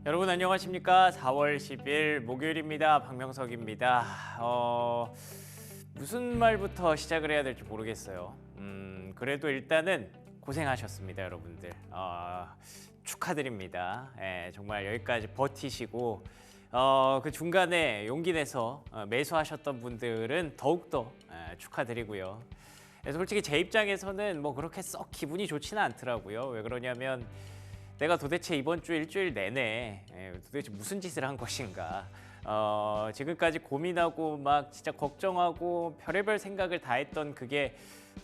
여러분 안녕하십니까? 4월 10일 목요일입니다. 박명석입니다. 무슨 말부터 시작을 해야 될지 모르겠어요. 그래도 일단은 고생하셨습니다, 여러분들. 축하드립니다. 정말 여기까지 버티시고 그 중간에 용기 내서 매수하셨던 분들은 더욱더 축하드리고요. 그래서 솔직히 제 입장에서는 뭐 그렇게 썩 기분이 좋지는 않더라고요. 왜 그러냐면 내가 도대체 이번 주 일주일 내내 도대체 무슨 짓을 한 것인가. 지금까지 고민하고 막 진짜 걱정하고 별의별 생각을 다 했던 그게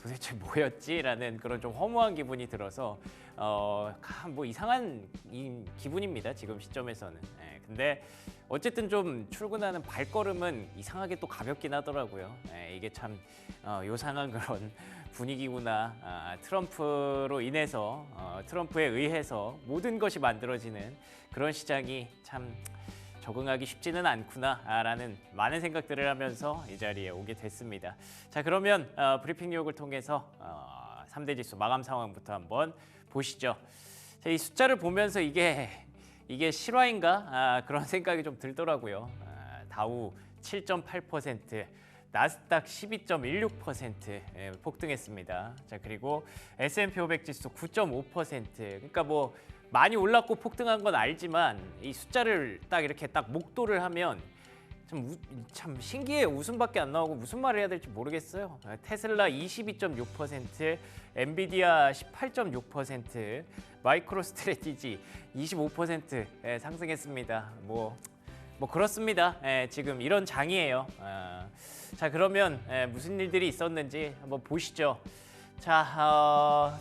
도대체 뭐였지라는 그런 좀 허무한 기분이 들어서 뭐 이상한 기분입니다, 지금 시점에서는. 근데 어쨌든 좀 출근하는 발걸음은 이상하게 또 가볍긴 하더라고요. 이게 참 요상한 그런 분위기구나. 트럼프로 인해서 트럼프에 의해서 모든 것이 만들어지는 그런 시장이 참 적응하기 쉽지는 않구나라는 많은 생각들을 하면서 이 자리에 오게 됐습니다. 자, 그러면 브리핑 뉴욕을 통해서 3대 지수 마감 상황부터 한번 보시죠. 자, 이 숫자를 보면서 이게 실화인가? 그런 생각이 좀 들더라고요. 다우 7.8%, 나스닥 12.16% 폭등했습니다. 자, 그리고 S&P 500 지수 9.5%. 그러니까 뭐 많이 올랐고 폭등한 건 알지만 이 숫자를 딱 이렇게 딱 목도를 하면 참 신기해. 웃음밖에 안 나오고 무슨 말을 해야 될지 모르겠어요. 테슬라 22.6%, 엔비디아 18.6%, 마이크로 스트래티지 25% 상승했습니다. 뭐 그렇습니다. 지금 이런 장이에요. 자, 그러면 무슨 일들이 있었는지 한번 보시죠. 자,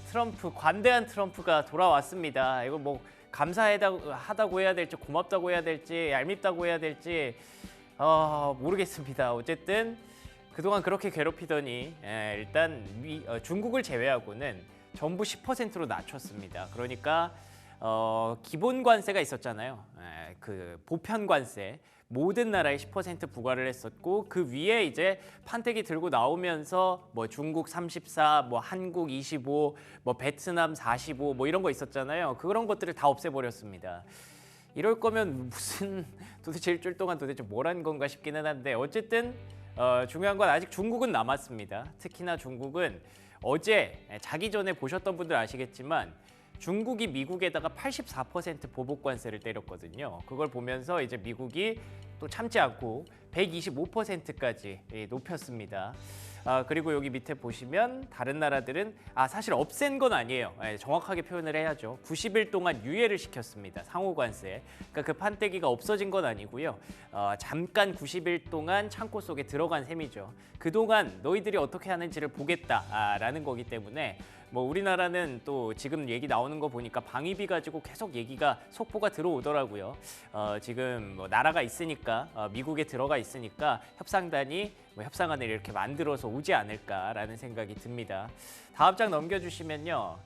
관대한 트럼프가 돌아왔습니다. 이거 뭐 감사하다고 해야 될지 고맙다고 해야 될지 얄밉다고 해야 될지 모르겠습니다. 어쨌든 그동안 그렇게 괴롭히더니 일단 중국을 제외하고는 전부 10%로 낮췄습니다. 그러니까 기본 관세가 있었잖아요. 그 보편 관세. 모든 나라에 10% 부과를 했었고 그 위에 이제 판때기 들고 나오면서 뭐 중국 34, 뭐 한국 25, 뭐 베트남 45, 뭐 이런 거 있었잖아요. 그런 것들을 다 없애버렸습니다. 이럴 거면 무슨 도대체 일주일 동안 도대체 뭘 한 건가 싶기는 한데 어쨌든 중요한 건 아직 중국은 남았습니다. 특히나 중국은 어제 자기 전에 보셨던 분들 아시겠지만 중국이 미국에다가 84% 보복 관세를 때렸거든요. 그걸 보면서 이제 미국이 또 참지 않고 125%까지 높였습니다. 그리고 여기 밑에 보시면 다른 나라들은 사실 없앤 건 아니에요. 정확하게 표현을 해야죠. 90일 동안 유예를 시켰습니다. 상호 관세. 그러니까 그 판때기가 없어진 건 아니고요. 잠깐 90일 동안 창고 속에 들어간 셈이죠. 그동안 너희들이 어떻게 하는지를 보겠다라는 거기 때문에 뭐 우리나라는 또 지금 얘기 나오는 거 보니까 방위비 가지고 계속 속보가 들어오더라고요. 지금 뭐 나라가 있으니까 미국에 들어가 있으니까 협상단이 협상안을 이렇게 만들어서 오지 않을까라는 생각이 듭니다. 다음 장 넘겨주시면요.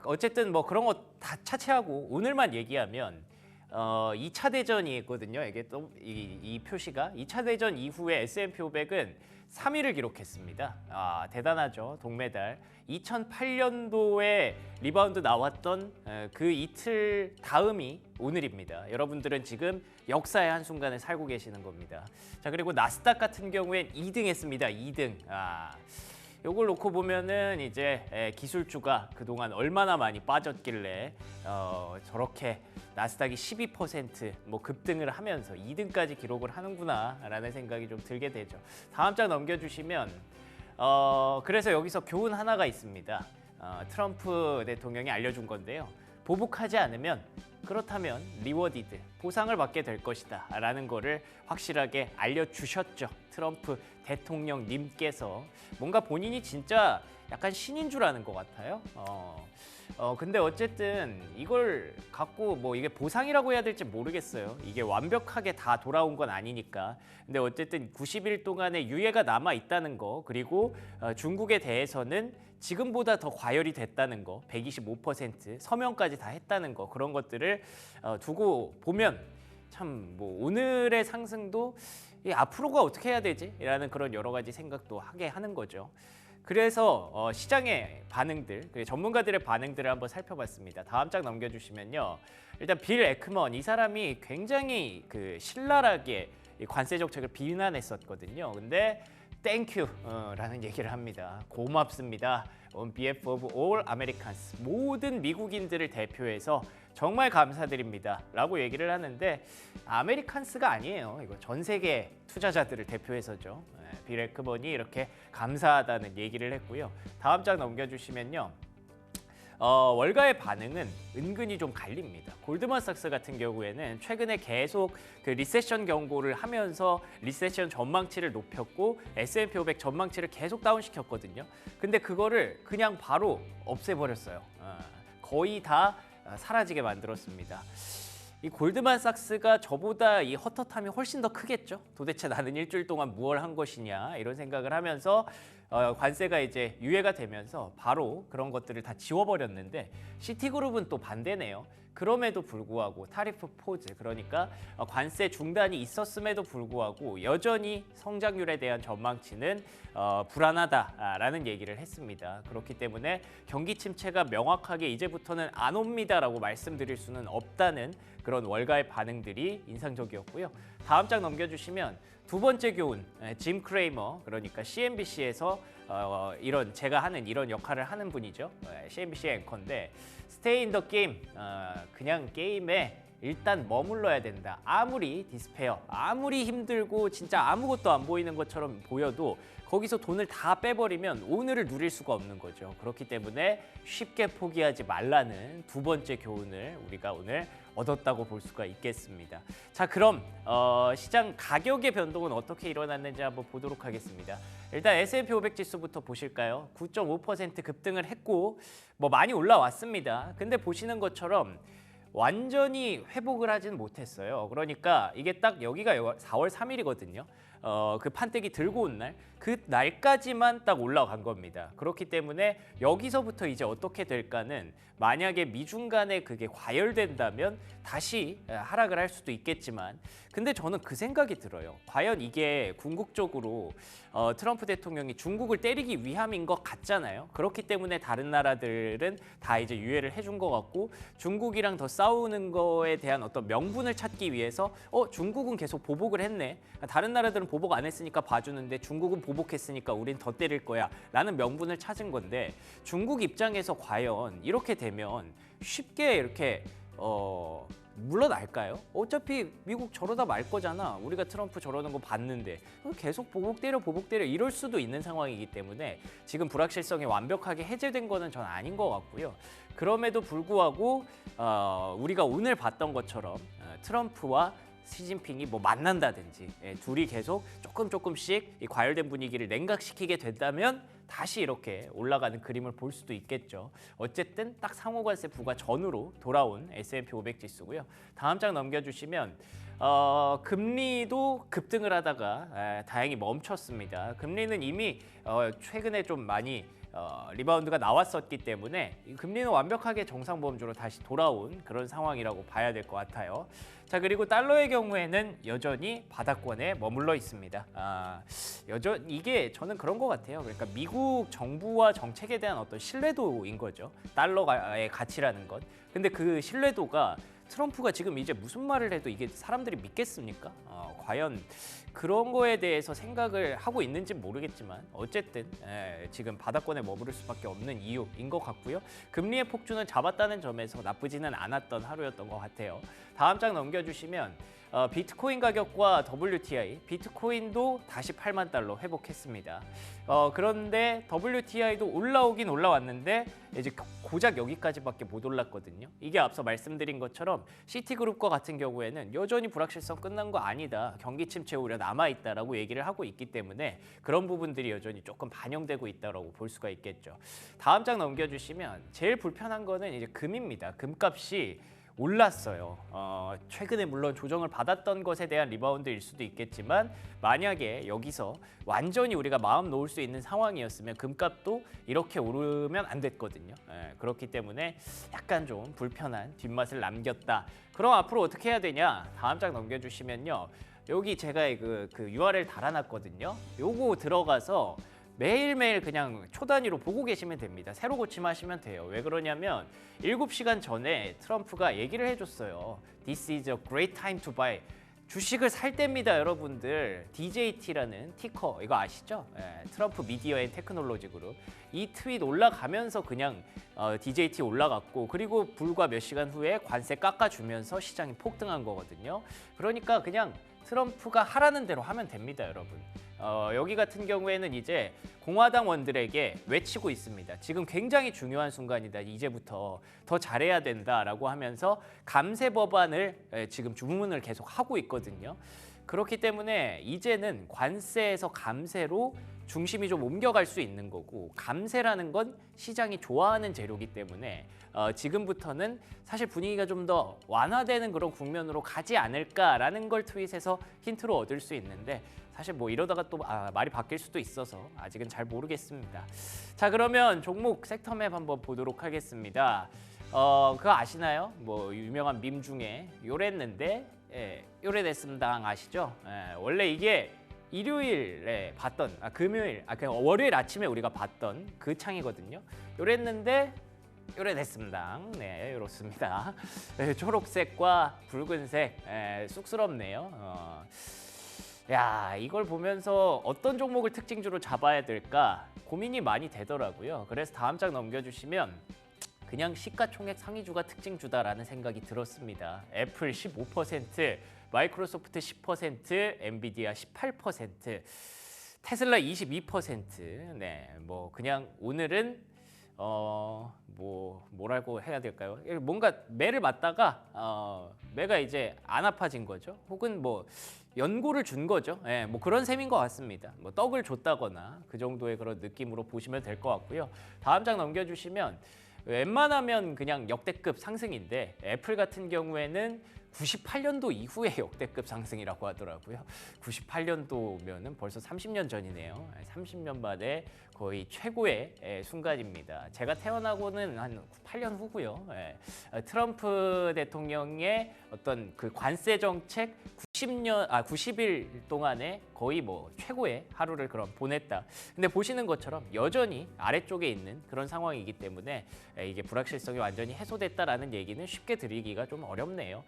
어쨌든 뭐 그런 거 다 차치하고 오늘만 얘기하면 2차 대전이 있거든요. 이게 또 이 표시가 2차 대전 이후에 S&P 500은 3위를 기록했습니다. 대단하죠. 동메달. 2008년도에 리바운드 나왔던 그 이틀 다음이 오늘입니다. 여러분들은 지금 역사의 한순간을 살고 계시는 겁니다. 자, 그리고 나스닥 같은 경우엔 2등 했습니다. 2등. 요걸 놓고 보면은 이제 기술주가 그동안 얼마나 많이 빠졌길래 저렇게 나스닥이 12% 뭐 급등을 하면서 2등까지 기록을 하는구나라는 생각이 좀 들게 되죠. 다음 장 넘겨주시면 그래서 여기서 교훈 하나가 있습니다. 트럼프 대통령이 알려준 건데요. 보복하지 않으면 그렇다면 리워디드, 보상을 받게 될 것이다 라는 거를 확실하게 알려주셨죠. 트럼프 대통령님께서 뭔가 본인이 진짜 약간 신인 줄 아는 것 같아요. 근데 어쨌든 이걸 갖고 뭐 이게 보상이라고 해야 될지 모르겠어요. 이게 완벽하게 다 돌아온 건 아니니까. 근데 어쨌든 90일 동안의 유예가 남아 있다는 거, 그리고 중국에 대해서는 지금보다 더 과열이 됐다는 거, 125% 서명까지 다 했다는 거, 그런 것들을 두고 보면 참 뭐 오늘의 상승도 앞으로가 어떻게 해야 되지? 라는 그런 여러 가지 생각도 하게 하는 거죠. 그래서 시장의 반응들, 전문가들의 반응들을 한번 살펴봤습니다. 다음 장 넘겨주시면요. 일단 빌 에크먼 이 사람이 굉장히 신랄하게 이 관세 정책을 비난했었거든요. 근데 땡큐라는 얘기를 합니다. 고맙습니다. On behalf of all Americans. 모든 미국인들을 대표해서 정말 감사드립니다. 라고 얘기를 하는데 아메리칸스가 아니에요. 이거 전 세계 투자자들을 대표해서죠. 빌 에크먼이 이렇게 감사하다는 얘기를 했고요. 다음 장 넘겨주시면요. 월가의 반응은 은근히 좀 갈립니다. 골드만삭스 같은 경우에는 최근에 계속 리세션 경고를 하면서 리세션 전망치를 높였고 S&P 500 전망치를 계속 다운시켰거든요. 근데 그거를 그냥 바로 없애버렸어요. 거의 다 사라지게 만들었습니다. 이 골드만삭스가 저보다 이 헛헛함이 훨씬 더 크겠죠. 도대체 나는 일주일 동안 무엇을 한 것이냐 이런 생각을 하면서 관세가 이제 유예가 되면서 바로 그런 것들을 다 지워버렸는데 시티그룹은 또 반대네요. 그럼에도 불구하고 타리프 포즈 그러니까 관세 중단이 있었음에도 불구하고 여전히 성장률에 대한 전망치는 불안하다라는 얘기를 했습니다. 그렇기 때문에 경기 침체가 명확하게 이제부터는 안 옵니다라고 말씀드릴 수는 없다는 그런 월가의 반응들이 인상적이었고요. 다음 장 넘겨주시면 두 번째 교훈, 짐 크레이머 그러니까 CNBC에서 이런 제가 하는 이런 역할을 하는 분이죠. CNBC 앵커인데 스테이 인 더 게임, 그냥 게임에 일단 머물러야 된다. 아무리 디스페어, 아무리 힘들고 진짜 아무것도 안 보이는 것처럼 보여도 거기서 돈을 다 빼버리면 오늘을 누릴 수가 없는 거죠. 그렇기 때문에 쉽게 포기하지 말라는 두 번째 교훈을 우리가 오늘 얻었다고 볼 수가 있겠습니다. 자, 그럼 시장 가격의 변동은 어떻게 일어났는지 한번 보도록 하겠습니다. 일단 S&P 500 지수부터 보실까요? 9.5% 급등을 했고 뭐 많이 올라왔습니다. 근데 보시는 것처럼 완전히 회복을 하지는 못했어요. 그러니까 이게 딱 여기가 4월 3일이거든요. 그 판때기 들고 온 날, 그 날까지만 딱 올라간 겁니다. 그렇기 때문에 여기서부터 이제 어떻게 될까는 만약에 미중 간에 그게 과열된다면 다시 하락을 할 수도 있겠지만 근데 저는 그 생각이 들어요. 과연 이게 궁극적으로 트럼프 대통령이 중국을 때리기 위함인 것 같잖아요. 그렇기 때문에 다른 나라들은 다 이제 유예를 해준 것 같고 중국이랑 더 싸우는 거에 대한 어떤 명분을 찾기 위해서 중국은 계속 보복을 했네. 다른 나라들은 보복 안 했으니까 봐주는데 중국은 보복했으니까 우린 더 때릴 거야 라는 명분을 찾은 건데 중국 입장에서 과연 이렇게 되면 쉽게 이렇게 물러날까요? 어차피 미국 저러다 말 거잖아. 우리가 트럼프 저러는 거 봤는데 계속 보복 때려 이럴 수도 있는 상황이기 때문에 지금 불확실성이 완벽하게 해제된 거는 전 아닌 것 같고요. 그럼에도 불구하고 우리가 오늘 봤던 것처럼 트럼프와 시진핑이 뭐 만난다든지 둘이 계속 조금씩 이 과열된 분위기를 냉각시키게 된다면 다시 이렇게 올라가는 그림을 볼 수도 있겠죠. 어쨌든 딱 상호관세 부과 전으로 돌아온 S&P 500 지수고요. 다음 장 넘겨주시면 금리도 급등을 하다가 다행히 멈췄습니다. 금리는 이미 최근에 좀 많이 리바운드가 나왔었기 때문에 금리는 완벽하게 정상범주로 다시 돌아온 그런 상황이라고 봐야 될 것 같아요. 자, 그리고 달러의 경우에는 여전히 바닥권에 머물러 있습니다. 이게 저는 그런 것 같아요. 그러니까 미국 정부와 정책에 대한 어떤 신뢰도인 거죠. 달러의 가치라는 것. 근데 그 신뢰도가 트럼프가 지금 이제 무슨 말을 해도 이게 사람들이 믿겠습니까? 과연 그런 거에 대해서 생각을 하고 있는지 모르겠지만 어쨌든 지금 바닥권에 머무를 수밖에 없는 이유인 것 같고요. 금리의 폭주는 잡았다는 점에서 나쁘지는 않았던 하루였던 것 같아요. 다음 장 넘겨주시면 비트코인 가격과 WTI, 비트코인도 다시 8만 달러 회복했습니다. 그런데 WTI도 올라오긴 올라왔는데 이제 고작 여기까지밖에 못 올랐거든요. 이게 앞서 말씀드린 것처럼 시티그룹과 같은 경우에는 여전히 불확실성 끝난 거 아니다. 경기 침체 우려 남아있다라고 얘기를 하고 있기 때문에 그런 부분들이 여전히 조금 반영되고 있다고 볼 수가 있겠죠. 다음 장 넘겨주시면 제일 불편한 거는 이제 금입니다. 금값이 올랐어요. 최근에 물론 조정을 받았던 것에 대한 리바운드일 수도 있겠지만 만약에 여기서 완전히 우리가 마음 놓을 수 있는 상황이었으면 금값도 이렇게 오르면 안 됐거든요. 그렇기 때문에 약간 좀 불편한 뒷맛을 남겼다. 그럼 앞으로 어떻게 해야 되냐? 다음 장 넘겨주시면요. 여기 제가 그 URL 달아놨거든요. 요거 들어가서 매일매일 그냥 초 단위로 보고 계시면 됩니다. 새로 고침하시면 돼요. 왜 그러냐면 7시간 전에 트럼프가 얘기를 해줬어요. This is a great time to buy. 주식을 살 때입니다, 여러분들. DJT라는 티커 이거 아시죠? 트럼프 미디어 앤 테크놀로지 그룹. 이 트윗 올라가면서 그냥 DJT 올라갔고 그리고 불과 몇 시간 후에 관세 깎아주면서 시장이 폭등한 거거든요. 그러니까 그냥 트럼프가 하라는 대로 하면 됩니다, 여러분. 여기 같은 경우에는 이제 공화당원들에게 외치고 있습니다. 지금 굉장히 중요한 순간이다. 이제부터 더 잘해야 된다라고 하면서 감세 법안을 지금 주문을 계속 하고 있거든요. 그렇기 때문에 이제는 관세에서 감세로 중심이 좀 옮겨갈 수 있는 거고 감세라는 건 시장이 좋아하는 재료이기 때문에 지금부터는 사실 분위기가 좀 더 완화되는 그런 국면으로 가지 않을까라는 걸 트윗에서 힌트로 얻을 수 있는데 사실 뭐 이러다가 또 말이 바뀔 수도 있어서 아직은 잘 모르겠습니다. 자, 그러면 종목 섹터맵 한번 보도록 하겠습니다. 그거 아시나요? 뭐 유명한 밈 중에 요랬는데 요래됐습니다 아시죠? 원래 이게 일요일에 봤던 금요일 그냥 월요일 아침에 우리가 봤던 그 창이거든요. 요랬는데 요래됐습니다. 네, 이렇습니다. 초록색과 붉은색 쑥스럽네요. 야, 이걸 보면서 어떤 종목을 특징주로 잡아야 될까 고민이 많이 되더라고요. 그래서 다음 장 넘겨주시면 그냥 시가총액 상위주가 특징주다라는 생각이 들었습니다. 애플 15%, 마이크로소프트 10%, 엔비디아 18%, 테슬라 22%. 네, 뭐 그냥 오늘은 뭐라고 해야 될까요? 뭔가 매를 맞다가 매가 이제 안 아파진 거죠. 혹은 뭐 연고를 준 거죠. 뭐 그런 셈인 것 같습니다. 뭐 떡을 줬다거나 그 정도의 그런 느낌으로 보시면 될 것 같고요. 다음 장 넘겨주시면 웬만하면 그냥 역대급 상승인데 애플 같은 경우에는 98년도 이후에 역대급 상승이라고 하더라고요. 98년도면은 벌써 30년 전이네요. 30년 만에 거의 최고의 순간입니다. 제가 태어나고는 한 8년 후고요. 트럼프 대통령의 어떤 그 관세 정책 90일 동안에 거의 뭐 최고의 하루를 그럼 보냈다. 근데 보시는 것처럼 여전히 아래쪽에 있는 그런 상황이기 때문에 이게 불확실성이 완전히 해소됐다라는 얘기는 쉽게 드리기가 좀 어렵네요.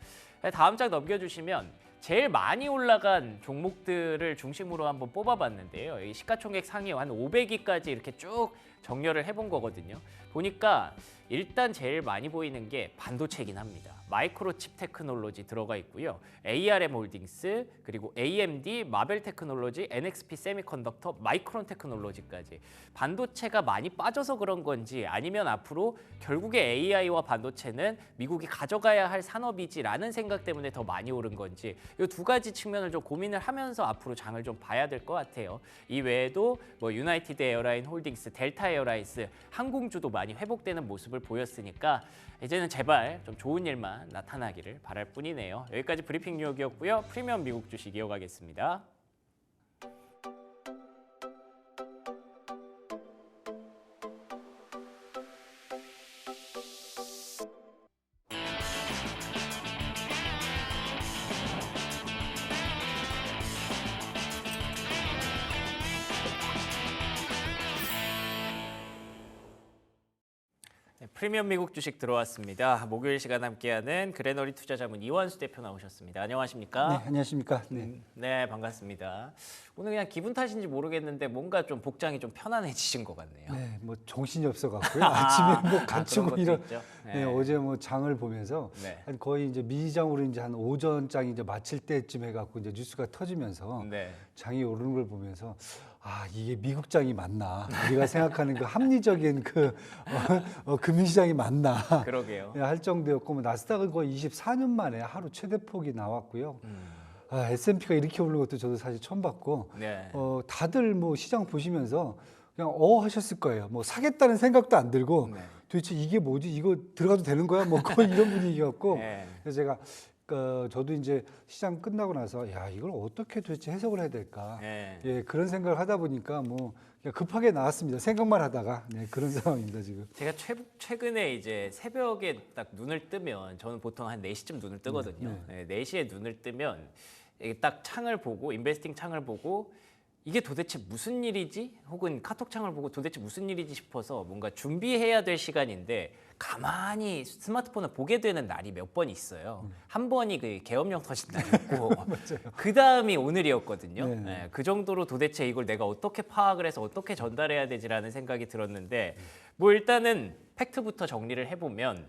다음 장 넘겨주시면 제일 많이 올라간 종목들을 중심으로 한번 뽑아봤는데요. 이 시가총액 상위 한 500위까지 이렇게 쭉 정렬을 해본 거거든요. 보니까 일단 제일 많이 보이는 게 반도체이긴 합니다. 마이크로칩 테크놀로지 들어가 있고요. ARM 홀딩스, 그리고 AMD, 마벨 테크놀로지, NXP 세미컨덕터, 마이크론 테크놀로지까지. 반도체가 많이 빠져서 그런 건지 아니면 앞으로 결국에 AI와 반도체는 미국이 가져가야 할 산업이지라는 생각 때문에 더 많이 오른 건지 이 두 가지 측면을 좀 고민을 하면서 앞으로 장을 좀 봐야 될 것 같아요. 이 외에도 뭐 유나이티드 에어라인 홀딩스, 델타 에어라인스, 항공주도 많이 회복되는 모습을 보였으니까 이제는 제발 좀 좋은 일만 나타나기를 바랄 뿐이네요. 여기까지 브리핑 뉴욕이었고요. 프리미엄 미국 주식 이어가겠습니다. 프리미엄 미국 주식 들어왔습니다. 목요일 시간 함께하는 그레너리 투자자문 이완수 대표 나오셨습니다. 안녕하십니까? 네, 안녕하십니까? 네, 반갑습니다. 오늘 그냥 기분 탓인지 모르겠는데 뭔가 좀 복장이 좀 편안해지신 것 같네요. 네, 뭐 정신이 없어갖고요. 아침에 뭐 갖추고 그런 것도 이런. 있죠. 네, 어제 뭐 장을 보면서 네. 한 거의 이제 미장으로 이제 한 오전 장이 이제 마칠 때쯤 해갖고 이제 뉴스가 터지면서 네. 장이 오르는 걸 보면서 이게 미국 장이 맞나? 우리가 생각하는 그 합리적인 그 금융시장이 맞나? 그러게요. 네, 할 정도였고 뭐 나스닥은 거의 24년 만에 하루 최대폭이 나왔고요. S&P가 이렇게 오르는 것도 저도 사실 처음 봤고 네. 다들 뭐 시장 보시면서 그냥 하셨을 거예요. 뭐 사겠다는 생각도 안 들고 네. 도대체 이게 뭐지? 이거 들어가도 되는 거야? 뭐 거의 이런 분위기였고 네. 그래서 제가 저도 이제 시장 끝나고 나서 야 이걸 어떻게 도대체 해석을 해야 될까? 네. 예, 그런 생각을 하다 보니까 뭐 그냥 급하게 나왔습니다. 생각만 하다가 그런 상황입니다 지금. 제가 최근에 이제 새벽에 딱 눈을 뜨면 저는 보통 한 4시쯤 눈을 뜨거든요. 네. 4시에 눈을 뜨면 이게 딱 창을 보고 인베스팅 창을 보고 이게 도대체 무슨 일이지? 혹은 카톡창을 보고 도대체 무슨 일이지 싶어서 뭔가 준비해야 될 시간인데 가만히 스마트폰을 보게 되는 날이 몇 번 있어요. 한 번이 그 계엄령 터진 날이었고 그 다음이 오늘이었거든요. 네. 네, 그 정도로 도대체 이걸 내가 어떻게 파악을 해서 어떻게 전달해야 되지라는 생각이 들었는데 뭐 일단은 팩트부터 정리를 해보면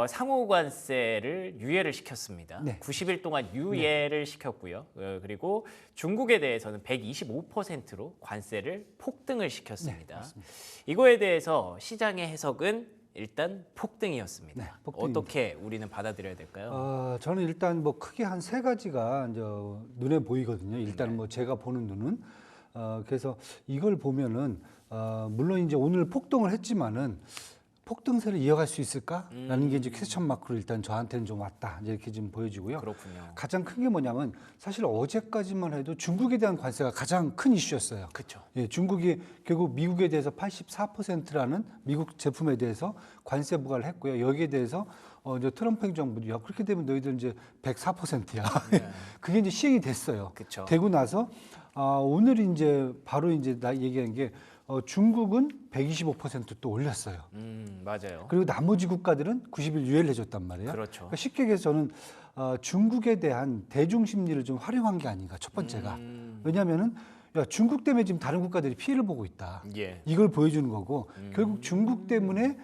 상호관세를 유예를 시켰습니다. 네. 90일 동안 유예를 시켰고요. 그리고 중국에 대해서는 125%로 관세를 폭등을 시켰습니다. 이거에 대해서 시장의 해석은 일단 폭등이었습니다. 네, 폭등입니다. 어떻게 우리는 받아들여야 될까요? 저는 일단 뭐 크게 한 세 가지가 이제 눈에 보이거든요. 일단 네. 뭐 제가 보는 눈은 그래서 이걸 보면은 물론 이제 오늘 폭등을 했지만은 폭등세를 이어갈 수 있을까라는 게 이제 퀘스천 마크로 일단 저한테는 좀 왔다 이제 이렇게 지금 보여지고요. 그렇군요. 가장 큰 게 뭐냐면 사실 어제까지만 해도 중국에 대한 관세가 가장 큰 이슈였어요. 그렇죠. 예, 중국이 결국 미국에 대해서 84%라는 미국 제품에 대해서 관세 부과를 했고요. 여기에 대해서 이제 트럼프 행정부도 야 그렇게 되면 너희들 이제 104%야. 그게 이제 시행이 됐어요. 그쵸. 되고 나서 오늘 이제 바로 이제 나 얘기한 게 중국은 125%또 올렸어요. 맞아요. 그리고 나머지 국가들은 90일 유예를 해줬단 말이에요. 그렇죠. 그러니까 쉽게 얘기해서 저는 중국에 대한 대중 심리를 좀 활용한 게 아닌가 첫 번째가. 왜냐하면은 야, 중국 때문에 지금 다른 국가들이 피해를 보고 있다. 예. 이걸 보여주는 거고 결국 중국 때문에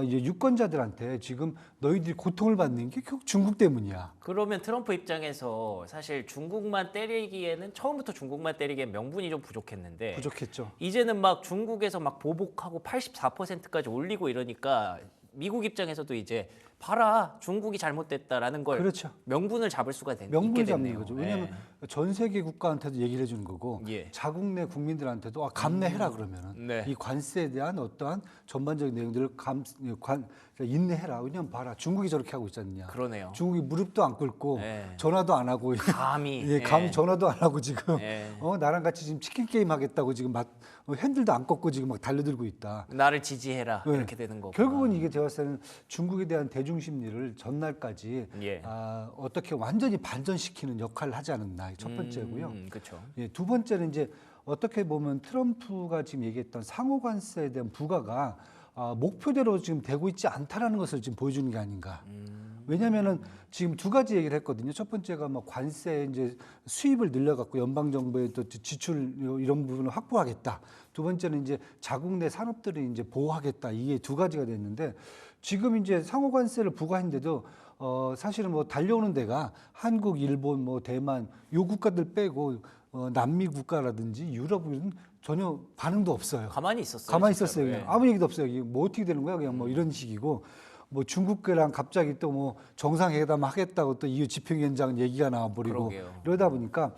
이제 유권자들한테 지금 너희들이 고통을 받는 게 결국 중국 때문이야. 그러면 트럼프 입장에서 사실 중국만 때리기에는 처음부터 중국만 때리기엔 명분이 좀 부족했는데 부족했죠. 이제는 막 중국에서 막 보복하고 84%까지 올리고 이러니까 미국 입장에서도 이제 봐라 중국이 잘못됐다라는 걸 그렇죠. 명분을 잡을 수가 명분을 있게 잡는 됐네요. 거죠. 왜냐하면 전 세계 국가한테도 얘기를 해주는 거고 예. 자국 내 국민들한테도 감내해라 그러면은 네. 이 관세에 대한 어떠한 전반적인 내용들을 인내해라. 왜냐면 봐라 중국이 저렇게 하고 있지 않느냐. 그러네요. 중국이 무릎도 안 꿇고 네. 전화도 안 하고 감히 예, 감히 전화도 안 하고 지금 예. 나랑 같이 지금 치킨 게임 하겠다고 지금 핸들도 안 꺾고 지금 막 달려들고 있다. 나를 지지해라 네. 이렇게 되는 거고. 결국은 이게 제가 봤을 때는 중국에 대한 대중 심리를 전날까지 예. 어떻게 완전히 반전시키는 역할을 하지 않았나 첫 번째고요. 그렇죠. 예, 두 번째는 이제 어떻게 보면 트럼프가 지금 얘기했던 상호관세에 대한 부과가 목표대로 지금 되고 있지 않다라는 것을 지금 보여주는 게 아닌가. 왜냐하면은 지금 두 가지 얘기를 했거든요. 첫 번째가 뭐 관세 이제 수입을 늘려갖고 연방 정부의 또 지출 이런 부분을 확보하겠다. 두 번째는 이제 자국 내 산업들을 이제 보호하겠다. 이게 두 가지가 됐는데 지금 이제 상호관세를 부과했는데도 사실은 뭐 달려오는 데가 한국, 일본, 뭐 대만 요 국가들 빼고 남미 국가라든지 유럽은 전혀 반응도 없어요. 가만히 있었어요. 가만히 진짜로. 있었어요. 그냥 예. 아무 얘기도 없어요. 이게 뭐 어떻게 되는 거야? 그냥 뭐 이런 식이고 뭐 중국이랑 갑자기 또 뭐 정상회담 하겠다고 또 EU 집행위원장 얘기가 나와버리고 그러게요. 이러다 보니까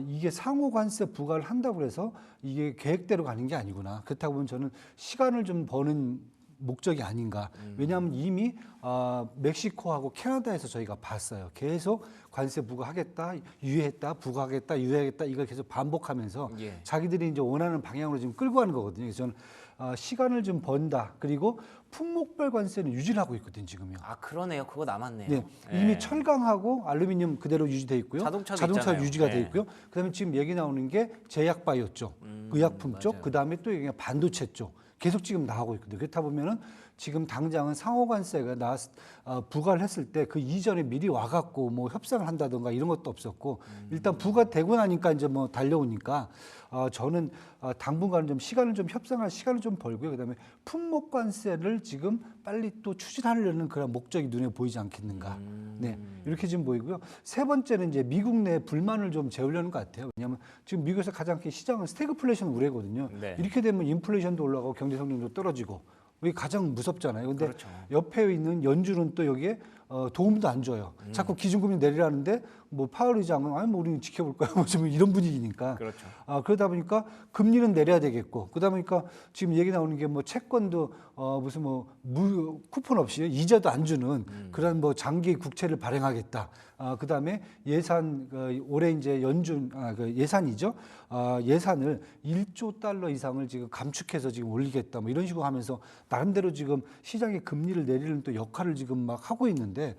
이게 상호관세 부과를 한다고 해서 이게 계획대로 가는 게 아니구나. 그렇다고 보면 저는 시간을 좀 버는 목적이 아닌가. 왜냐하면 이미 멕시코하고 캐나다에서 저희가 봤어요. 계속 관세 부과하겠다, 유예했다, 부과하겠다, 유예하겠다 이걸 계속 반복하면서 예. 자기들이 이제 원하는 방향으로 지금 끌고 가는 거거든요. 그래서 저는 시간을 좀 번다. 그리고 품목별 관세는 유지를 하고 있거든요, 지금요. 아 그러네요. 그거 남았네요. 네, 예. 이미 철강하고 알루미늄 그대로 유지돼 있고요. 자동차도 자동차 있잖아요. 유지가 돼 네. 있고요. 그다음에 지금 얘기 나오는 게 제약 바이오 쪽, 의약품 쪽, 맞아요. 그다음에 또 그냥 반도체 쪽 계속 지금 나오고 있거든요. 그렇다 보면은 지금 당장은 상호관세가 부과를 했을 때 그 이전에 미리 와갖고 뭐 협상을 한다던가 이런 것도 없었고 일단 부과되고 나니까 이제 뭐 달려오니까 저는 당분간은 좀 시간을 좀 협상할 시간을 좀 벌고요. 그다음에 품목관세를 지금 빨리 또 추진하려는 그런 목적이 눈에 보이지 않겠는가. 네, 이렇게 지금 보이고요. 세 번째는 이제 미국 내 불만을 좀 재우려는 것 같아요. 왜냐하면 지금 미국에서 가장 큰 시장은 스태그플레이션 우려거든요. 네. 이렇게 되면 인플레이션도 올라가고 경제 성장도 떨어지고 이게 가장 무섭잖아요. 근데 그렇죠. 옆에 있는 연준은 또 여기에 도움도 안 줘요. 자꾸 기준금리 내리라는데 뭐 파월 의장은 아니 뭐 우리는 지켜볼 거야. 뭐 지금 이런 분위기니까. 그렇죠. 그러다 보니까 금리는 내려야 되겠고 그러다 보니까 지금 얘기 나오는 게 뭐 채권도 무슨 뭐 쿠폰 없이 이자도 안 주는 그런 뭐 장기 국채를 발행하겠다. 그다음에 예산 올해 이제 연준 그 예산이죠. 예산을 1조 달러 이상을 지금 감축해서 지금 올리겠다. 뭐 이런 식으로 하면서 나름대로 지금 시장의 금리를 내리는 또 역할을 지금 막 하고 있는데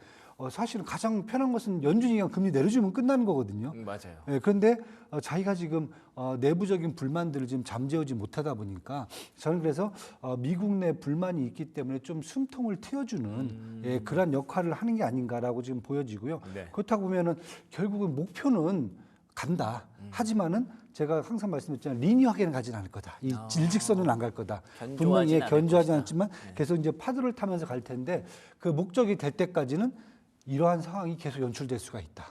사실은 가장 편한 것은 연준이 금리 내려주면 끝나는 거거든요. 맞아요. 예, 그런데 자기가 지금 내부적인 불만들을 지금 잠재우지 못하다 보니까 저는 그래서 미국 내 불만이 있기 때문에 좀 숨통을 트여주는 예, 그런 역할을 하는 게 아닌가라고 지금 보여지고요. 네. 그렇다고 보면은 결국은 목표는 간다. 하지만은 제가 항상 말씀드렸잖아요. 리니어하게는 가진 않을 거다. 이 일직선은 안 갈 거다. 분명히 견조하지 않지만 계속 이제 파도를 타면서 갈 텐데 그 목적이 될 때까지는 이러한 상황이 계속 연출될 수가 있다.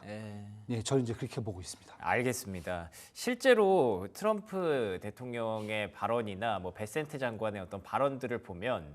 예, 저는 이제 그렇게 보고 있습니다. 알겠습니다. 실제로 트럼프 대통령의 발언이나 뭐 베센트 장관의 어떤 발언들을 보면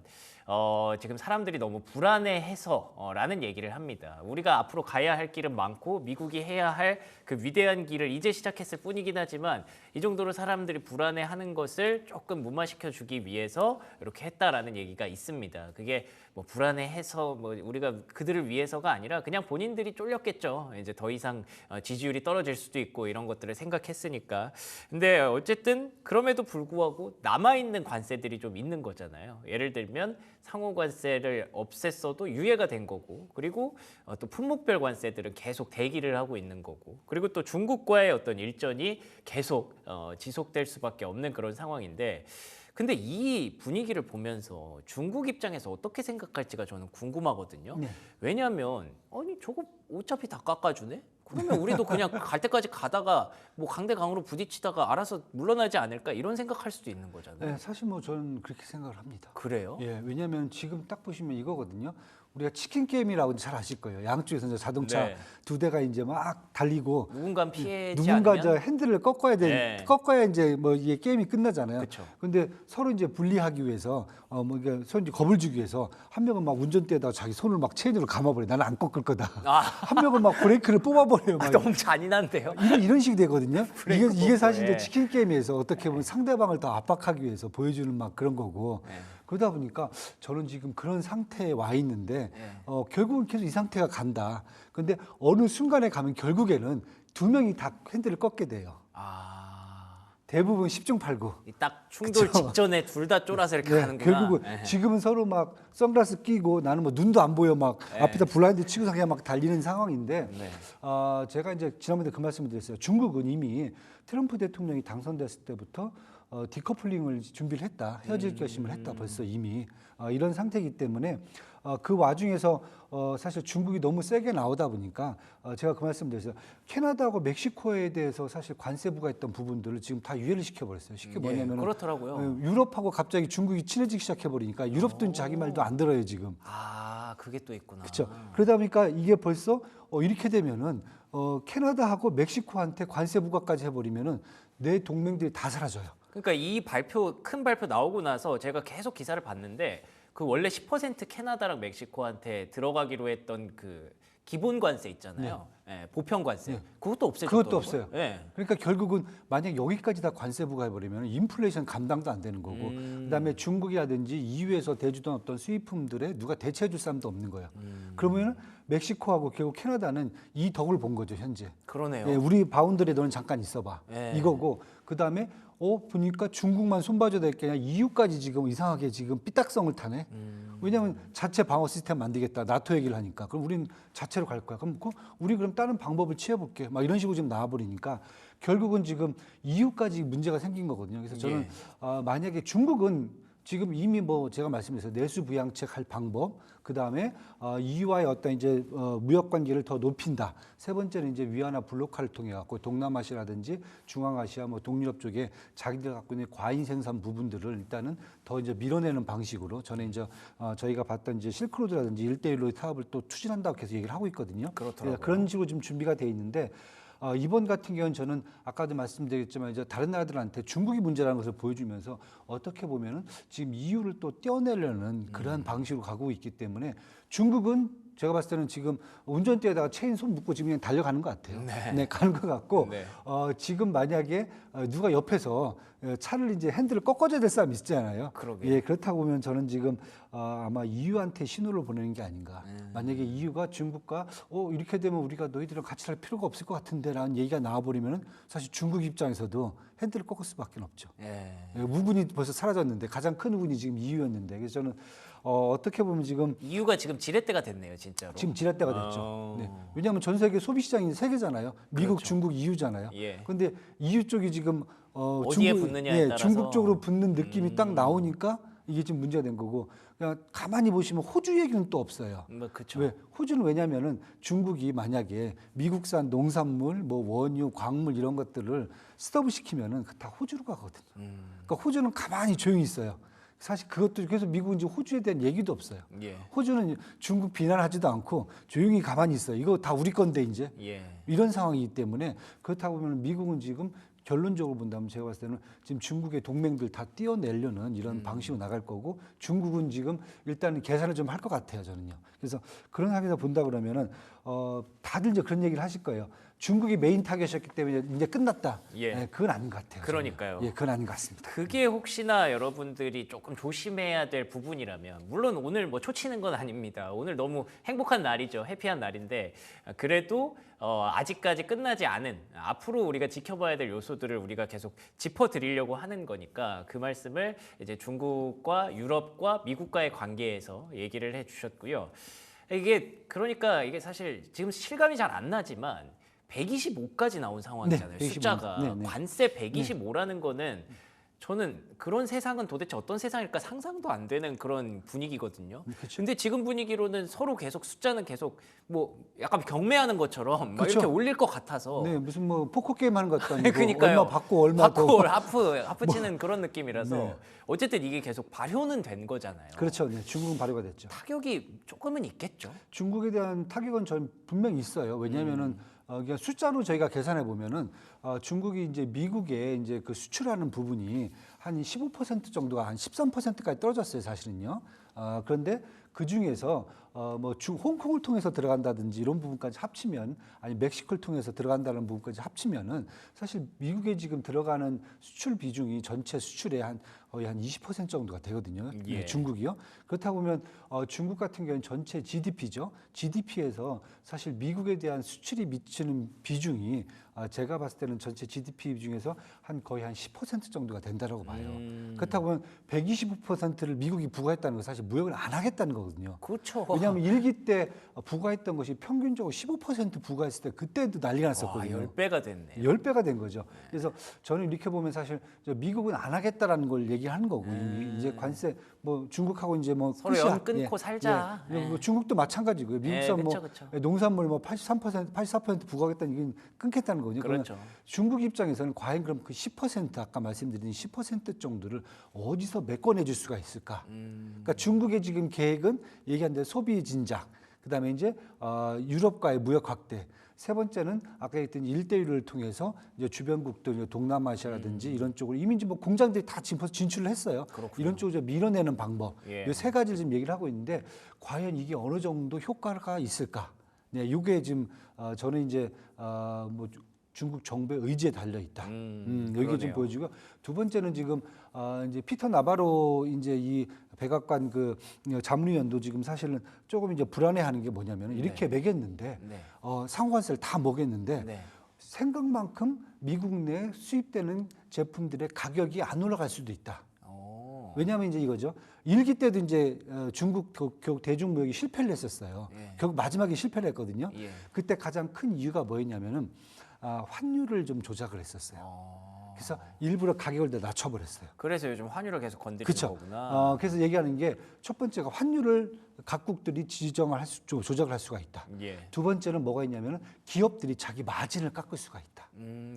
지금 사람들이 너무 불안해해서라는 얘기를 합니다. 우리가 앞으로 가야 할 길은 많고 미국이 해야 할 그 위대한 길을 이제 시작했을 뿐이긴 하지만 이 정도로 사람들이 불안해하는 것을 조금 무마시켜 주기 위해서 이렇게 했다라는 얘기가 있습니다. 그게 뭐 불안해해서 뭐 우리가 그들을 위해서가 아니라 그냥 본인들이 쫄렸겠죠. 이제 더 이상 지지율이 떨어질 수도 있고 이런 것들을 생각했으니까. 근데 어쨌든 그럼에도 불구하고 남아있는 관세들이 좀 있는 거잖아요. 예를 들면 상호 관세를 없앴어도 유예가 된 거고, 그리고 또 품목별 관세들은 계속 대기를 하고 있는 거고, 그리고 또 중국과의 어떤 일전이 계속 지속될 수밖에 없는 그런 상황인데, 근데 이 분위기를 보면서 중국 입장에서 어떻게 생각할지가 저는 궁금하거든요. 네. 왜냐하면 아니 저거 어차피 다 깎아주네? 그러면 우리도 그냥 갈 때까지 가다가 뭐 강대강으로 부딪히다가 알아서 물러나지 않을까 이런 생각할 수도 있는 거잖아요. 네, 사실 뭐 저는 그렇게 생각을 합니다. 그래요? 예, 왜냐하면 지금 딱 보시면 이거거든요. 우리가 치킨 게임이라고 잘 아실 거예요. 양쪽에서 이제 자동차 네. 두 대가 이제 막 달리고 누군가 피해지 누군가 않으면 저 핸들을 꺾어야 돼. 네. 꺾어야 이제 뭐 이게 게임이 끝나잖아요. 그쵸. 근데 서로 이제 분리하기 위해서 뭐 이게 서로 이제 겁을 주기 위해서 한 명은 막 운전대에다가 자기 손을 막 체인으로 감아버려. 나는 안 꺾을 거다. 아. 한 명은 막 브레이크를 뽑아버려요. 막 너무 잔인한데요. 이런 식이 되거든요. 브레이크 이게 사실 뽑고, 이제 치킨 게임에서 어떻게 보면 상대방을 더 압박하기 위해서 보여주는 막 그런 거고. 그러다 보니까 저는 지금 그런 상태에 와 있는데 결국은 계속 이 상태가 간다. 근데 어느 순간에 가면 결국에는 두 명이 다 핸들을 꺾게 돼요. 대부분 10중 8구. 딱 충돌 그쵸? 직전에 둘 다 쫄아서 이렇게 네, 가는구나. 결국은 네. 지금은 서로 막 선글라스 끼고 나는 뭐 눈도 안 보여 막 앞에다 블라인드 치고서 그냥 막 달리는 상황인데 네. 제가 이제 지난번에 그 말씀을 드렸어요. 중국은 이미 트럼프 대통령이 당선됐을 때부터 디커플링을 준비를 했다. 헤어질 결심을 했다. 벌써 이미 이런 상태이기 때문에 그 와중에서 사실 중국이 너무 세게 나오다 보니까 제가 그 말씀 드렸어요. 캐나다하고 멕시코에 대해서 사실 관세 부과했던 부분들을 지금 다 유예를 시켜버렸어요. 쉽게 뭐냐면 그렇더라고요. 유럽하고 갑자기 중국이 친해지기 시작해버리니까 유럽도 자기 말도 안 들어요 지금. 그게 또 있구나. 그렇죠. 그러다 보니까 이게 벌써 이렇게 되면은 캐나다하고 멕시코한테 관세 부과까지 해버리면은 내 동맹들이 다 사라져요. 그러니까 이 큰 발표 나오고 나서 제가 계속 기사를 봤는데 그 원래 10% 캐나다랑 멕시코한테 들어가기로 했던 그 기본 관세 있잖아요. 보편 관세. 그것도 없어졌더라고요. 그것도 없어요. 그러니까 결국은 만약 여기까지 다 관세 부과해버리면 인플레이션 감당도 안 되는 거고 그다음에 중국이라든지 EU에서 대주던 어떤 수입품들에 누가 대체해줄 사람도 없는 거예요. 그러면 멕시코하고 결국 캐나다는 이 덕을 본 거죠 현재. 그러네요. 우리 바운더리에 너는 잠깐 있어봐. 이거고 그다음에 보니까 중국만 손봐줘야 될 게 아니라 EU까지 지금 이상하게 지금 삐딱성을 타네. 왜냐하면 자체 방어 시스템 만들겠다. 나토 얘기를 하니까. 그럼 우린 자체로 갈 거야. 그럼 우리 그럼 다른 방법을 취해볼게. 막 이런 식으로 지금 나와버리니까 결국은 지금 EU까지 문제가 생긴 거거든요. 그래서 저는 만약에 중국은 지금 이미 뭐 제가 말씀드렸어요. 내수 부양책 할 방법, 그 다음에 EU와의 어떤 이제 무역 관계를 더 높인다. 세 번째는 이제 위안화 블록화를 통해 갖고 동남아시아라든지 중앙아시아, 뭐 동유럽 쪽에 자기들 갖고 있는 과잉 생산 부분들을 일단은 더 이제 밀어내는 방식으로 전에 이제 저희가 봤던 이제 실크로드라든지 1대1로 타협을 또 추진한다고 계속 얘기를 하고 있거든요. 그렇더라고요. 그런 식으로 지금 준비가 돼 있는데. 이번 같은 경우는 저는 아까도 말씀드렸지만 이제 다른 나라들한테 중국이 문제라는 것을 보여주면서 어떻게 보면은 지금 EU를 또 떼어내려는 그러한 방식으로 가고 있기 때문에 중국은 제가 봤을 때는 지금 운전대에다가 체인 손 묶고 지금 그냥 달려가는 것 같아요. 네, 가는 것 같고 지금 만약에 누가 옆에서 차를 이제 핸들을 꺾어줘야 될 사람이 있잖아요. 그러게요. 그렇다고 보면 저는 지금 아마 EU한테 신호를 보내는 게 아닌가. 만약에 EU가 중국과 이렇게 되면 우리가 너희들이랑 같이 할 필요가 없을 것 같은데라는 얘기가 나와버리면 사실 중국 입장에서도 핸들을 꺾을 수밖에 없죠. 우군이 벌써 사라졌는데 가장 큰 우군이 지금 EU였는데 그래서 저는 어떻게 보면 지금 이유가 지금 지렛대가 됐네요, 진짜로. 지금 지렛대가 됐죠. 어. 네. 왜냐하면 전 세계 소비 시장이 세 개잖아요. 미국, 그렇죠. 중국, EU잖아요. 예. 그런데 EU 쪽이 지금 어디에 붙느냐에 따라서. 중국 쪽으로 붙는 느낌이 딱 나오니까 이게 지금 문제가 된 거고, 그냥 가만히 보시면 호주 얘기는 또 없어요. 뭐 그렇죠. 왜? 호주는 왜냐면은 중국이 만약에 미국산 농산물, 뭐 원유, 광물 이런 것들을 스톱 시키면은 다 호주로 가거든요. 그러니까 호주는 가만히 조용히 있어요. 사실 그것도 그래서 미국은 이제 호주에 대한 얘기도 없어요. 예. 호주는 중국 비난하지도 않고 조용히 가만히 있어요. 이거 다 우리 건데 이제 예. 이런 상황이기 때문에 그렇다고 보면 미국은 지금 결론적으로 본다면 제가 봤을 때는 지금 중국의 동맹들 다 띄어내려는 이런 방식으로 나갈 거고, 중국은 지금 일단은 계산을 좀 할 것 같아요, 저는요. 그래서 그런 상황에서 본다 그러면은 다들 이제 그런 얘기를 하실 거예요. 중국이 메인 타겟이었기 때문에 이제 끝났다. 예. 네, 그건 아닌 것 같아요. 저는. 그러니까요. 예, 그건 아닌 것 같습니다. 그게 혹시나 여러분들이 조금 조심해야 될 부분이라면, 물론 오늘 뭐 초치는 건 아닙니다. 오늘 너무 행복한 날이죠. 해피한 날인데, 그래도 아직까지 끝나지 않은, 앞으로 우리가 지켜봐야 될 요소들을 우리가 계속 짚어드리려고 하는 거니까 그 말씀을 이제 중국과 유럽과 미국과의 관계에서 얘기를 해주셨고요. 이게 그러니까 이게 사실 지금 실감이 잘 안 나지만 125까지 나온 상황이잖아요. 네, 125. 숫자가 네, 네. 관세 125라는 거는 저는 그런 세상은 도대체 어떤 세상일까 상상도 안 되는 그런 분위기거든요. 그쵸. 근데 지금 분위기로는 서로 계속 숫자는 계속 뭐 약간 경매하는 것처럼 막 그쵸. 이렇게 올릴 것 같아서. 네, 무슨 뭐 포커 게임 하는 것도 아니고 그러니까요. 얼마 받고 얼마 더. 하프 치는 그런 느낌이라서 네. 어쨌든 이게 계속 발효는 된 거잖아요. 그렇죠. 네, 중국은 발효가 됐죠. 타격이 조금은 있겠죠. 중국에 대한 타격은 전 분명히 있어요. 왜냐하면은 그냥 숫자로 저희가 계산해 보면은 중국이 이제 미국에 이제 그 수출하는 부분이 한 15% 정도가 한 13%까지 떨어졌어요, 사실은요. 그런데 그 중에서 뭐 홍콩을 통해서 들어간다든지 이런 부분까지 합치면, 아니 멕시코를 통해서 들어간다는 부분까지 합치면은 사실 미국에 지금 들어가는 수출 비중이 전체 수출의 거의 한 20% 정도가 되거든요. 예. 중국이요. 그렇다고 보면 중국 같은 경우는 전체 GDP죠. GDP에서 사실 미국에 대한 수출이 미치는 비중이 제가 봤을 때는 전체 GDP 중에서 거의 한 10% 정도가 된다라고 봐요. 그렇다고 보면 125%를 미국이 부과했다는 건 사실 무역을 안 하겠다는 거거든요. 그렇죠. 왜냐하면 일기 때 부과했던 것이 평균적으로 15% 부과했을 때 그때도 난리가 났었거든요. 10배가 됐네. 10배가 된 거죠. 그래서 저는 이렇게 보면 사실 미국은 안 하겠다라는 걸 얘기하는 거고, 이제 관세 뭐 중국하고 이제 뭐 서로 끝이야. 연 끊고 살자. 예. 뭐 중국도 마찬가지고요. 미국산 뭐 그쵸. 농산물 뭐 83%, 84% 부과하겠다는 이건 끊겠다는 거거든요. 그러면 그렇죠. 중국 입장에서는 과연 그럼 그 10% 아까 말씀드린 10% 정도를 어디서 메꿔내 줄 수가 있을까? 그러니까 중국의 지금 계획은 얘기한 대로 소비 진작, 그다음에 이제 유럽과의 무역 확대. 세 번째는 아까 얘기했던 1대1을 통해서 이제 주변국들, 동남아시아라든지 이런 쪽으로 이미 이제 뭐 공장들이 다 지금 벌써 진출을 했어요. 그렇군요. 이런 쪽으로 밀어내는 방법. 예. 이 세 가지를 지금 얘기를 하고 있는데 과연 이게 어느 정도 효과가 있을까? 네, 이게 지금 저는 이제 뭐 중국 정부의 의지에 달려 있다. 여기 그러네요. 좀 보여주고, 두 번째는 지금 이제 피터 나바로 이제 이 백악관 그 자문위원도 지금 사실은 조금 이제 불안해하는 게 뭐냐면 이렇게 매겼는데 네. 상관세를 다 먹였는데 네. 생각만큼 미국 내 수입되는 제품들의 가격이 안 올라갈 수도 있다. 왜냐하면 이제 이거죠. 일기 때도 이제 중국 결국 대중무역이 실패를 했었어요. 예. 결국 마지막에 실패를 했거든요. 예. 그때 가장 큰 이유가 뭐였냐면은 환율을 좀 조작을 했었어요. 그래서 일부러 가격을 더 낮춰버렸어요. 그래서 요즘 환율을 계속 건드리는 그렇죠. 거구나. 그래서 얘기하는 게 첫 번째가 환율을 각국들이 조작을 할 수가 있다. 예. 두 번째는 뭐가 있냐면은 기업들이 자기 마진을 깎을 수가 있다.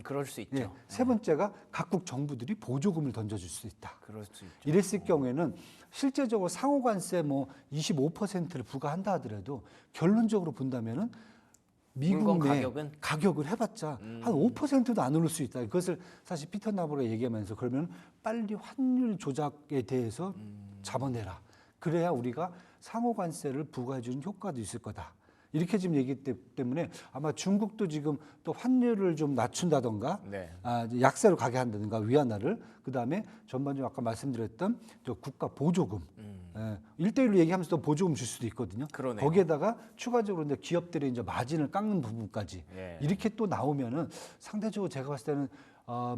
그럴 수 있죠. 예. 세 번째가 각국 정부들이 보조금을 던져줄 수 있다. 그럴 수 있죠. 이랬을 경우에는 실제적으로 상호관세 뭐 25%를 부과한다 하더라도 결론적으로 본다면은 미국 물건 내 가격은? 가격을 해봤자 한 5%도 안 오를 수 있다. 그것을 사실 피터 나보가 얘기하면서 그러면 빨리 환율 조작에 대해서 잡아내라. 그래야 우리가 상호관세를 부과해주는 효과도 있을 거다. 이렇게 지금 얘기했기 때문에 아마 중국도 지금 또 환율을 좀 낮춘다던가 네. 이제 약세로 가게 한다든가 위안화를, 그다음에 전반적으로 아까 말씀드렸던 저 국가 보조금 1대1로 얘기하면서 또 보조금 줄 수도 있거든요. 그러네요. 거기에다가 추가적으로 이제 기업들의 이제 마진을 깎는 부분까지 예. 이렇게 또 나오면은 상대적으로 제가 봤을 때는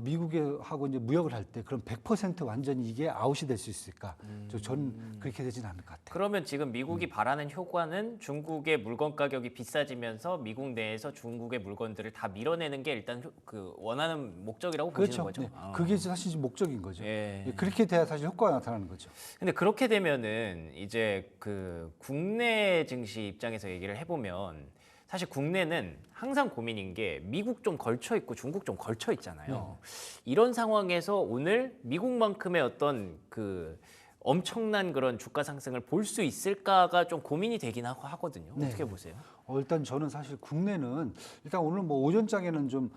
미국하고 이제 무역을 할 때 그럼 100% 완전히 이게 아웃이 될 수 있을까? 저는 그렇게 되지는 않을 것 같아요. 그러면 지금 미국이 바라는 효과는 중국의 물건 가격이 비싸지면서 미국 내에서 중국의 물건들을 다 밀어내는 게 일단 그 원하는 목적이라고 보시는 그렇죠. 거죠? 네. 그게 사실 목적인 거죠. 예. 그렇게 돼야 사실 효과가 나타나는 거죠. 근데 그렇게 되면은 이제 그 국내 증시 입장에서 얘기를 해보면 사실 국내는 항상 고민인 게 미국 좀 걸쳐 있고 중국 좀 걸쳐 있잖아요. 이런 상황에서 오늘 미국만큼의 어떤 그 엄청난 그런 주가 상승을 볼 수 있을까가 좀 고민이 되긴 하거든요. 네. 어떻게 보세요? 일단 저는 사실 국내는 일단 오늘 뭐 오전장에는 좀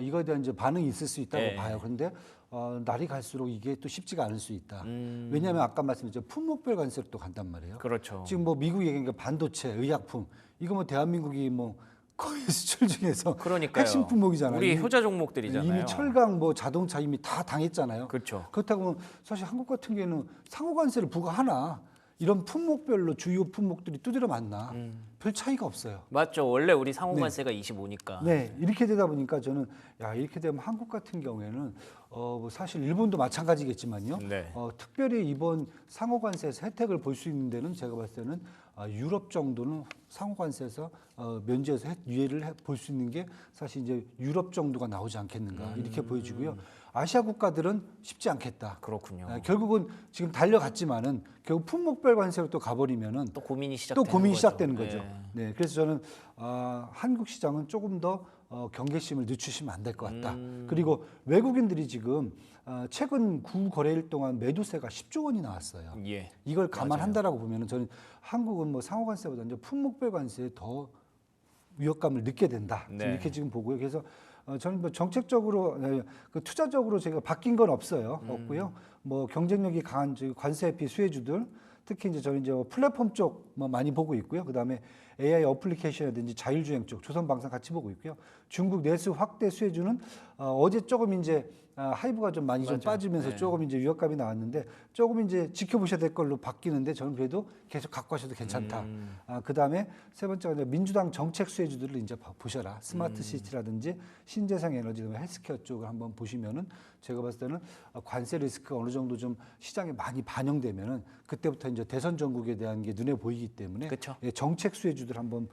이거에 대한 이제 반응이 있을 수 있다고 네. 봐요. 그런데 날이 갈수록 이게 또 쉽지가 않을 수 있다. 왜냐하면 아까 말씀드렸죠 품목별 관세로 또 간단 말이에요. 그렇죠. 지금 뭐 미국 얘기한 게 반도체, 의약품 이거 뭐 대한민국이 뭐 거의 수출 중에서 그러니까요. 핵심 품목이잖아요. 우리 효자 종목들이잖아요. 이미 철강, 뭐 자동차 이미 다 당했잖아요. 그렇죠. 그렇다고 하면 사실 한국 같은 경우에는 상호관세를 부과하나 이런 품목별로 주요 품목들이 두드려 맞나 별 차이가 없어요. 맞죠. 원래 우리 상호관세가 25니까. 네, 이렇게 되다 보니까 저는 이렇게 되면 한국 같은 경우에는 뭐 사실 일본도 마찬가지겠지만요. 네. 특별히 이번 상호관세에서 혜택을 볼 수 있는 데는 제가 봤을 때는 유럽 정도는 상호관세에서 면제해서 유예를 볼 수 있는 게 사실 이제 유럽 정도가 나오지 않겠는가 이렇게 보여지고요. 아시아 국가들은 쉽지 않겠다. 그렇군요. 결국은 지금 달려갔지만은 결국 품목별 관세로 또 가버리면은 또 고민이 또 고민이 시작되는 거죠. 거죠. 네, 그래서 저는 한국 시장은 조금 더 경계심을 늦추시면 안 될 것 같다. 그리고 외국인들이 지금 최근 9거래일 동안 매도세가 10조 원이 나왔어요. 예. 이걸 감안한다라고 보면은 저는 한국은 뭐 상호관세보다 이제 품목별 관세에 더 위협감을 느끼게 된다. 네. 이렇게 지금 보고요. 그래서 저는 뭐 정책적으로 그 투자적으로 제가 바뀐 건 없고요. 뭐 경쟁력이 강한 관세 회피 수혜주들 특히 이제 저는 이제 플랫폼 쪽 뭐 많이 보고 있고요. 그다음에 AI 어플리케이션이라든지 자율주행 쪽 조선방산 같이 보고 있고요. 중국 내수 확대 수혜주는 어제 조금 이제 하이브가 좀 많이 좀 빠지면서 네. 조금 이제 위협감이 나왔는데 조금 이제 지켜보셔야 될 걸로 바뀌는데 저는 그래도 계속 갖고 가셔도 괜찮다. 그다음에 세 번째가 이제 민주당 정책 수혜주들을 이제 보셔라. 스마트 시티라든지 신재생 에너지, 헬스케어 쪽을 한번 보시면은 제가 봤을 때는 관세 리스크가 어느 정도 좀 시장에 많이 반영되면은 그때부터 이제 대선 전국에 대한 게 눈에 보이기 때문에 그쵸. 정책 수혜주들 한번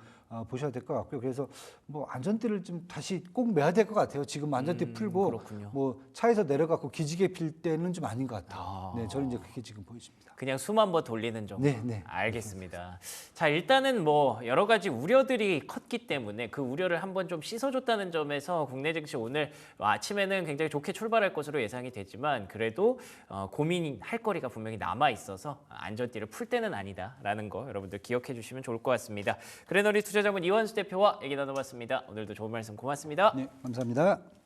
보셔야 될 것 같고요. 그래서 뭐 안전띠를 좀 다시 꼭 매야 될 것 같아요. 지금 안전띠 풀고 그렇군요. 뭐 차에서 내려가고 기지개 필 때는 좀 아닌 것 같아요. 아. 네, 저는 이제 그렇게 지금 보여집니다. 그냥 숨 한 번 돌리는 정도. 네, 네. 알겠습니다. 자, 일단은 뭐 여러 가지 우려들이 컸기 때문에 그 우려를 한번 좀 씻어줬다는 점에서 국내 증시 오늘 아침에는 굉장히 좋게 출발할 것으로 예상이 되지만 그래도 고민할 거리가 분명히 남아 있어서 안전띠를 풀 때는 아니다라는 거 여러분들 기억해 주시면 좋을 것 같습니다. 그래너리 투자자문 이완수 대표와 얘기 나눠봤습니다. 오늘도 좋은 말씀 고맙습니다. 네, 감사합니다.